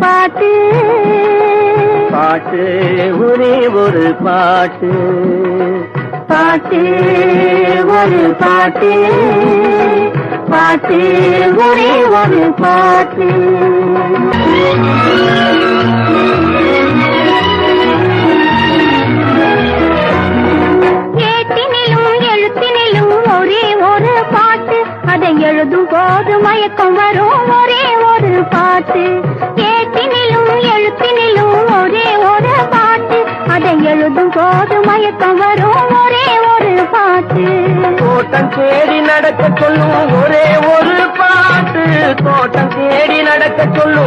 பாட்டு பாட்டு ஒரே ஒரு பாட்டு பாட்டு ஒரு பாட்டு பாட்டு ஒரே ஒரு பாட்டு ஏட்டினிலும் எழுத்தினிலும் ஒரே ஒரு பாட்டு அதை எழுதும் போது மயக்கம் வரும் ஒரே ஒரு பாட்டு ஏட்டினிலும் எழுத்தினிலும் ஒரே ஒரு பாட்டு அதை எழுதும் போது மயக்கம் வரும் ஒரே ஒரு பாட்டு தோட்டம் தேடி நடக்க சொல்லும் ஒரே ஒரு பாட்டு தோட்டம் தேடி நடக்க சொல்லும்